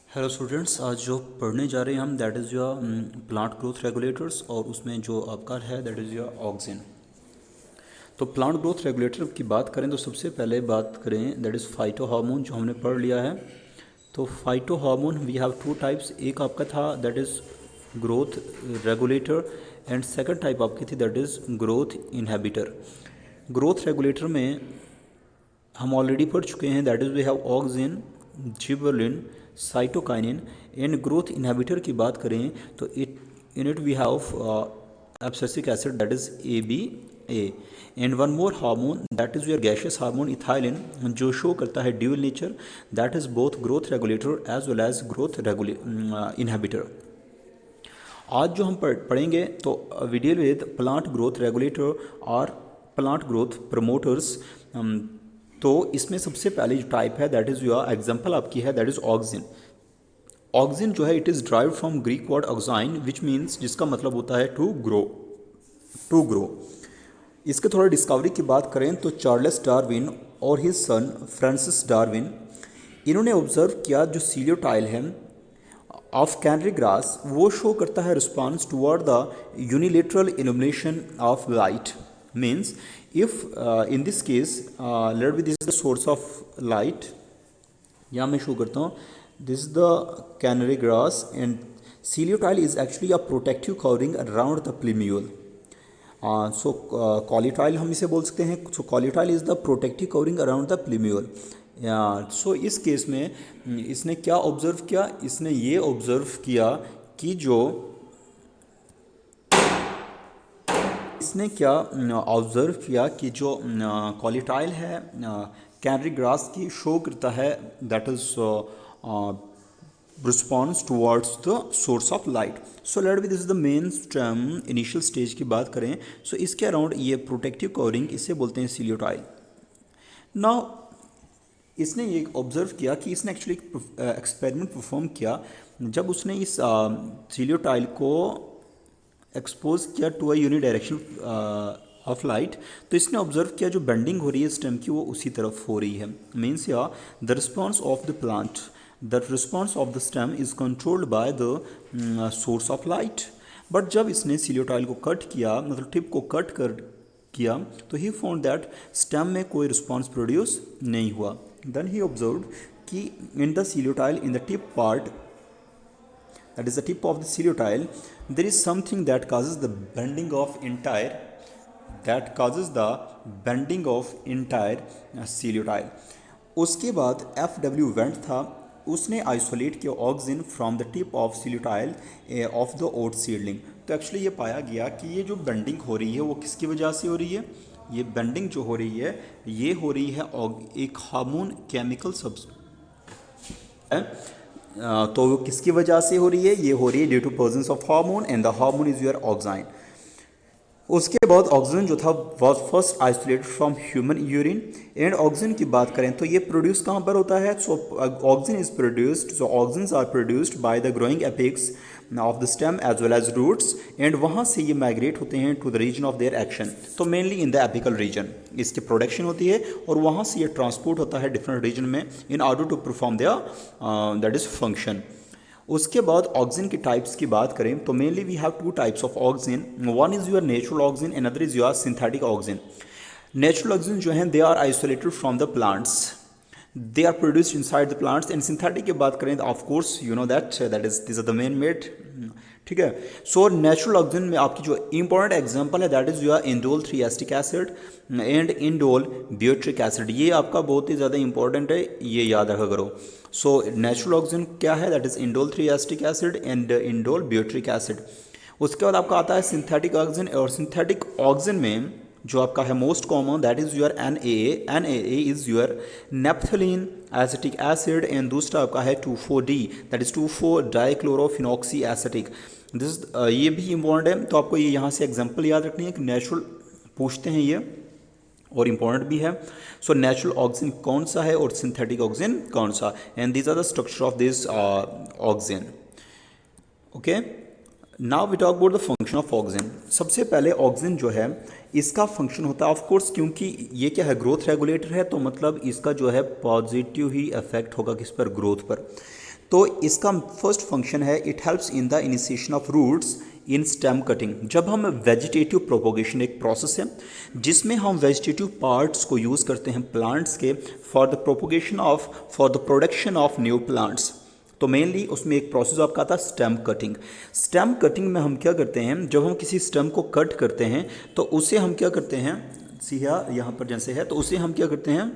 Hello students, आज जो पढ़ने जा रहे हैं हम that is your plant growth regulators और उसमें जो आपका है दैट इज़ योर ऑक्सिन। तो प्लांट ग्रोथ रेगुलेटर की बात करें तो सबसे पहले बात करें दैट इज़ फाइटो हार्मोन जो हमने पढ़ लिया है। तो phyto hormone we have two types, एक आपका था that is growth regulator and second type आपकी थी that is growth inhibitor. Growth regulator में हम ऑलरेडी पढ़ चुके हैं that is we have auxin, gibberellin, cytokinin. इन ग्रोथ इनहिबिटर की बात करें तो it we have abscisic acid that is ABA and one more hormone that is your gaseous hormone ethylene जो शो करता है dual nature that is both growth regulator as well as growth inhibitor. आज जो हम पढ़ेंगे तो we deal with plant growth regulator और plant growth promoters. तो इसमें सबसे पहले जो टाइप है दैट इज़ योर एग्जांपल आपकी है दैट इज़ ऑक्सिन। ऑक्सिन जो है it is derived from Greek word auxein which means जिसका मतलब होता है टू ग्रो। टू ग्रो इसके थोड़ा डिस्कवरी की बात करें तो चार्ल्स डार्विन और हिज सन फ्रांसिस डार्विन इन्होंने ऑब्जर्व किया जो सीलियोटाइल है ऑफ कैनरी ग्रास वो शो करता है response toward the unilateral illumination of light. Means if in this case let be this is the source of light. यहाँ मैं शो करता हूँ this is the canary grass and coleoptile is actually a protective covering around the plumule. So coleoptile हम इसे बोल सकते हैं। So coleoptile is the protective covering around the plumule. So इस केस में इसने क्या ऑब्जर्व किया, इसने ये ऑब्जर्व किया कि जो इसने क्या ऑब्जर्व किया कि जो कॉलिटाइल है कैनरी ग्रास की शो करता है that is response towards the source of light. So let be this is the main stem initial stage की बात करें। सो इसके अराउंड ये प्रोटेक्टिव कवरिंग इसे बोलते हैं सीलियोटाइल। नाउ इसने ये ऑब्जर्व किया कि इसने एक्चुअली एक्सपेरिमेंट परफॉर्म किया जब उसने इस सीलियोटाइल को एक्सपोज किया to a uni direction of light. तो इसने ऑब्जर्व किया जो बेंडिंग हो रही है स्टेम की वो उसी तरफ हो रही है। मीन्स या the response of the plant the response of the stem is controlled by the source of light. But जब इसने सीलियोटाइल को कट किया मतलब टिप को कट कर किया तो ही फाउंड दैट स्टेम में कोई रिस्पॉन्स प्रोड्यूस नहीं हुआ। देन ही ऑब्जर्व कि in the coleoptile in the tip part that is the tip of the ciliotile there is something that causes the bending of entire ciliotile। उसके बाद FW went था उसने आइसोलेट किया auxin from the tip of coleoptile of the oat seedling. तो actually ये पाया गया कि ये जो बेंडिंग हो रही है वो किसकी वजह से हो रही है। ये बेंडिंग जो हो रही है ये हो रही है एक हार्मोन केमिकल तो वो किसकी वजह से हो रही है, ये हो रही है due to presence of hormone and the hormone is your auxin. उसके बाद ऑक्सीजन जो था was first isolated from human urine. And auxin की बात करें तो ये प्रोड्यूस कहाँ पर होता है। So auxin is produced so auxin are produced by the growing apex of the stem as well as roots and वहाँ से ये माइग्रेट होते हैं to the region of their action. तो mainly in the apical region इसकी production होती है और वहाँ से ये ट्रांसपोर्ट होता है डिफरेंट रीजन में in order to perform their that is function. उसके बाद ऑक्सिन की टाइप्स की बात करें तो mainly we have two types of auxin. One is your natural auxin and other is your synthetic auxin. Natural auxin जो हैं they are isolated from the plants, they are produced inside the plants. And synthetic की बात करें तो of course you know that is this are the main made. ठीक है। So natural auxin में आपकी जो इंपॉर्टेंट एग्जांपल है that is your indole 3 acid and indole butyric acid. ये आपका बहुत ही ज़्यादा इंपॉर्टेंट है, ये याद रखा करो। सो नेचुरल ऑक्सिजन क्या है that is indole 3 acid and indole butyric acid. उसके बाद आपका आता है सिंथेटिक ऑक्सिजन और सिंथेटिक ऑक्सिजन में जो आपका है most common that is your NaA is your naphthalene acetic acid and दूसरा आपका है 2,4-D that is two four dichlorophenoxy acetic. This ये भी इंपॉर्टेंट है तो आपको ये यहाँ से एग्जाम्पल याद रखनी है कि नेचुरल पूछते हैं ये और इम्पॉर्टेंट भी है। सो नेचुरल ऑक्सीजन कौन सा है और सिंथेटिक ऑक्सीजन कौन सा, and these are the structure of this oxygen. Okay, now we talk about the function of auxin. सबसे पहले ऑक्सिन जो है इसका फंक्शन होता है ऑफ कोर्स, क्योंकि ये क्या है, ग्रोथ रेगुलेटर है, तो मतलब इसका जो है पॉजिटिव ही इफेक्ट होगा किस पर, ग्रोथ पर। तो इसका फर्स्ट फंक्शन है it helps in the initiation of roots in stem cutting. जब हम वेजिटेटिव प्रोपोगेशन एक प्रोसेस है जिसमें हम वेजिटेटिव पार्ट्स को यूज़ करते हैं प्लांट्स के for the propagation of, for the production of new plants. तो मेनली उसमें एक प्रोसेस आपका था स्टेम कटिंग। स्टेम कटिंग में हम क्या करते हैं, जब हम किसी स्टेम को कट करते हैं तो उसे हम क्या करते हैं, सीधा यहाँ पर जैसे है, तो उसे हम क्या करते हैं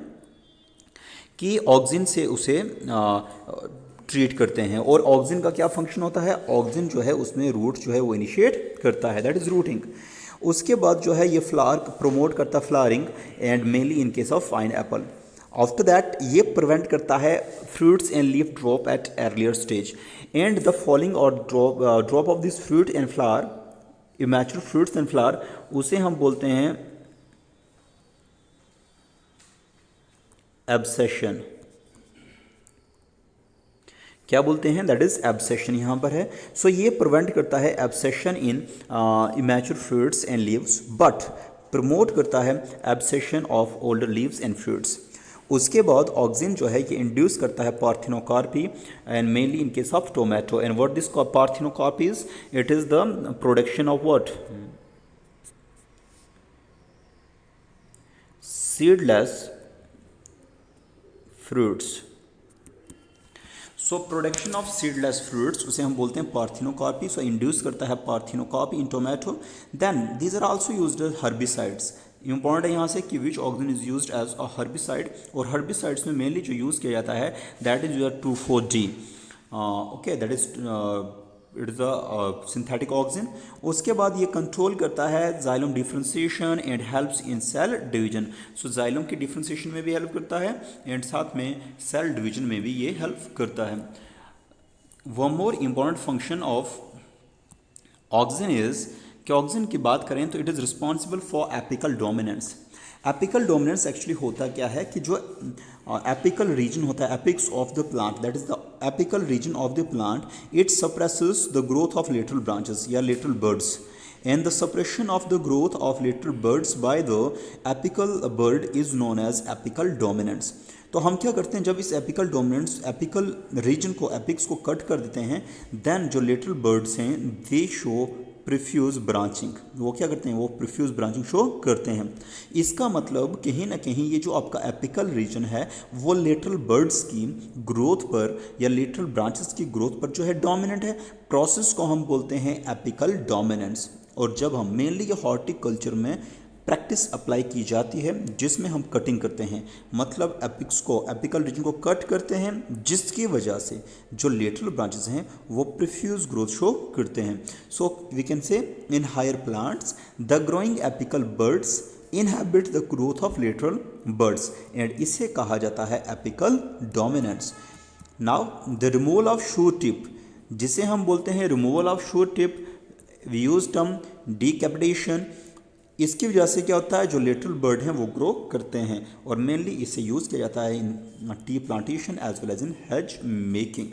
कि ऑक्सिन से उसे ट्रीट करते हैं। और ऑक्सिन का क्या फंक्शन होता है, ऑक्सिन जो है उसमें रूट जो है वो इनिशिएट करता है, दैट इज़ रूटिंग। उसके बाद जो है ये फ्लावर प्रोमोट करता है flowering and mainly in case of pineapple. After that ये प्रिवेंट करता है fruits and leaf drop at earlier stage and the falling और drop of this fruit and flower, immature fruits and flower, उसे हम बोलते हैं abscission. क्या बोलते हैं, दैट इज एब्सेशन यहाँ पर है। सो ये प्रिवेंट करता है abscission in immature fruits and leaves, but promote करता है abscission of older leaves and fruits. उसके बाद ऑक्सिन जो है ये इंड्यूस करता है parthenocarpy and mainly in case of tomato. And what this parthenocarpy is, it is the production of what, seedless fruits. So production of seedless fruits उसे हम बोलते हैं पार्थिनोकार्पी। सो इंड्यूस करता है parthenocarpy in tomato. Then these are also used as herbicides. Important है यहाँ से कि which auxin is used as a herbicide, और हर्बिसाइड्स में मेनली जो यूज़ किया जाता है that is your 2,4-D। Okay, that is it is a synthetic auxin. उसके बाद ये कंट्रोल करता है xylem differentiation and helps in cell division. So xylem की डिफ्रेंशिएशन में भी हेल्प करता है एंड साथ में सेल डिवीजन में भी ये हेल्प करता है। One more important function of auxin is कि ऑक्सिन की बात करें तो it is responsible for apical dominance. Apical dominance actually होता क्या है कि जो एपिकल रीजन होता है, apex of the plant, that is the apical region of the plant, it suppresses the growth of little branches या little buds, and the suppression of the growth of little birds by the apical bird is known as apical dominance। तो हम क्या करते हैं, जब इस apical dominance apical reason को, epics को कट कर देते हैं, देन जो लिटिल बर्ड्स हैं दे शो प्रीफ्यूज ब्रांचिंग। वो क्या करते हैं, वो प्रीफ्यूज ब्रांचिंग शो करते हैं। इसका मतलब कहीं ना कहीं ये जो आपका एपिकल रीजन है वो लिटिल बर्ड्स की ग्रोथ पर या लिटिल ब्रांचेस की ग्रोथ पर जो है डोमिनेंट है। प्रोसेस को हम बोलते हैं एपिकल डोमिनेंस। और जब हम मेनली ये हॉर्टिकल्चर में प्रैक्टिस अप्लाई की जाती है जिसमें हम कटिंग करते हैं, मतलब एपिक्स को, एपिकल रीजन को कट करते हैं, जिसकी वजह से जो लेटरल ब्रांचेस हैं वो प्रीफ्यूज ग्रोथ शो करते हैं। सो we can say in higher plants the growing apical buds inhibit the growth of lateral buds and इसे कहा जाता है apical dominance. Now the removal of shoot tip, जिसे हम बोलते हैं removal of shoot tip, we use term decapitation. इसकी वजह से क्या होता है, जो लिटिल बर्ड हैं वो ग्रो करते हैं और मेनली इसे यूज़ किया जाता है in tea plantation as well as in hedge making.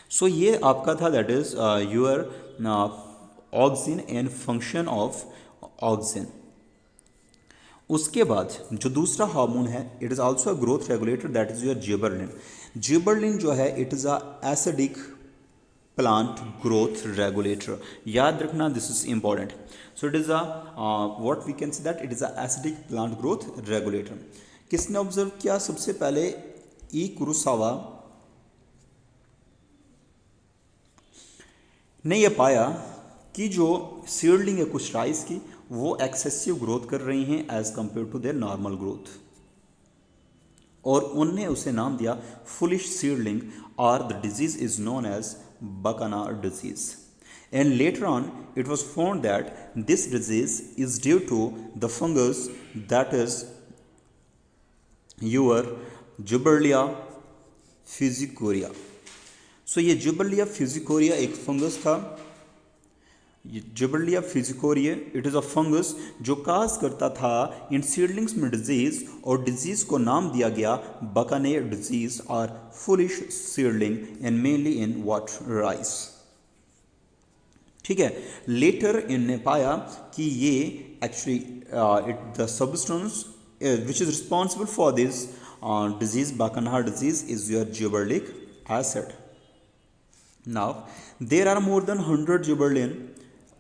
So ये आपका था, that is your auxin and function of auxin. उसके बाद जो दूसरा हार्मोन है it is also a growth regulator, that is your gibberellin. Gibberellin जो है it is a acidic plant growth regulator. याद रखना, this is important. So it is a what we can say that it is a acidic plant growth regulator. किसने observe किया सबसे पहले, ई Kurosawa ने यह पाया कि जो सीडलिंग है कुछ राइस की वो एक्सेसिव ग्रोथ कर रही हैं as compare to their normal growth, और उनने उसे नाम दिया फुलिश सीडलिंग, और the disease is known as Buckner disease. And later on it was found that this disease is due to the fungus that is your Gibberellia fusicoria. So ये Gibberellia fusicoria एक fungus था। Gibberellia fusicoria it is a fungus जो cause करता था इन seedlings में disease, और disease को नाम दिया गया बकानेर डिजीज़ और foolish seedling and mainly in what rice. ठीक है। लेटर इनने पाया कि ये actually the substance which is responsible for this disease bakanae disease is your gibberellic acid. Now there are more than 100 gibberellin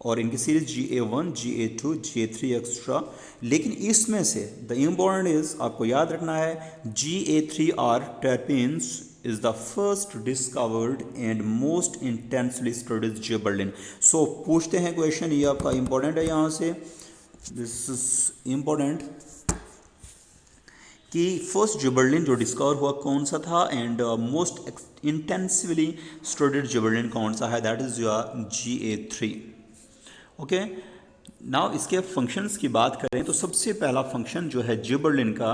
और इनकी series GA1, GA2, GA3 extra, लेकिन इसमें से द इम्पॉर्टेंट इज आपको याद रखना है GA3R terpenes is the first discovered and most intensely studied gibberellin। सो पूछते हैं क्वेश्चन, ये आपका इंपॉर्टेंट है यहाँ से, दिस इज इम्पॉर्टेंट कि फर्स्ट जिबरलिन जो डिस्कवर हुआ कौन सा था and most intensively studied gibberellin कौन सा है, that is your GA3। Okay, now इसके फंक्शंस की बात करें तो सबसे पहला फंक्शन जो है जिबरलिन का,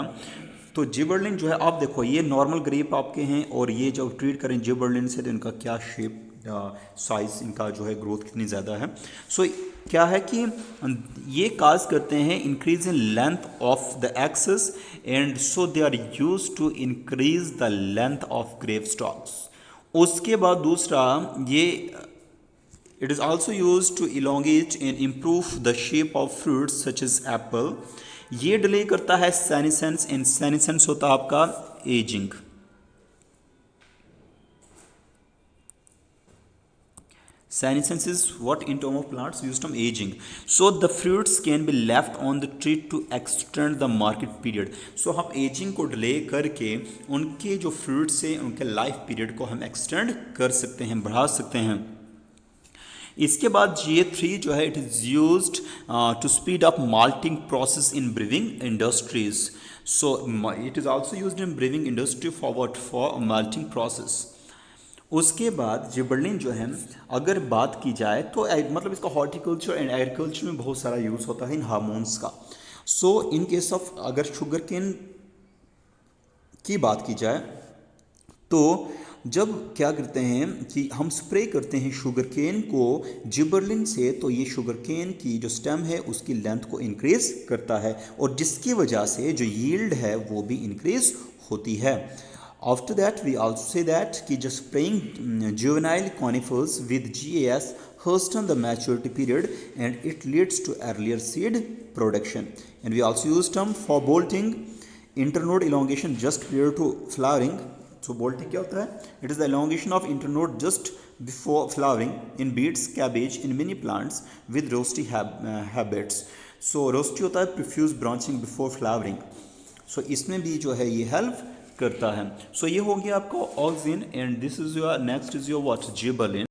तो जिबरलिन जो है आप देखो ये नॉर्मल ग्रेप आपके हैं और ये जब ट्रीट करें जिबरलिन से तो इनका क्या शेप साइज इनका जो है ग्रोथ कितनी ज़्यादा है। सो क्या है कि ये काज करते हैं increase in length of the axis and so they are use to increase the length of grape stalks. उसके बाद दूसरा ये it is also used to elongate and improve the shape of fruits such as apple। ये delay करता है senescence and senescence होता है आपका aging। Senescence is what in term of plants used term aging। So the fruits can be left on the tree to extend the market period। So हम aging को delay करके उनके जो fruits से उनके life period को हम extend कर सकते हैं, बढ़ा सकते हैं। इसके बाद GA3 जो है it is used to speed up malting process in brewing industries. So it is also used in brewing industry for malting process. उसके बाद जिबरलिन जो है अगर बात की जाए तो मतलब इसका हॉर्टिकल्चर एंड एग्रीकल्चर में बहुत सारा यूज़ होता है इन हार्मोन्स का। सो इन केस ऑफ अगर शुगर केन की बात की जाए तो जब क्या करते हैं कि हम स्प्रे करते हैं शुगर केन को जिबरलिन से, तो ये शुगर केन की जो स्टेम है उसकी लेंथ को इंक्रीज करता है और जिसकी वजह से जो यील्ड है वो भी इंक्रीज होती है। After that we also see that कि just spraying juvenile conifers with GAS hasten the maturity period and it leads to earlier seed production। and we also use term for bolting internode elongation just prior to flowering। So bolting क्या होता है? It is the elongation of internode just before flowering in beets, cabbage, in many plants with rosty habits। So rosty होता है profuse branching before flowering। So इसमें भी जो है ये help करता है। So ये हो गया आपको auxin and this is your next is your what gibberellin.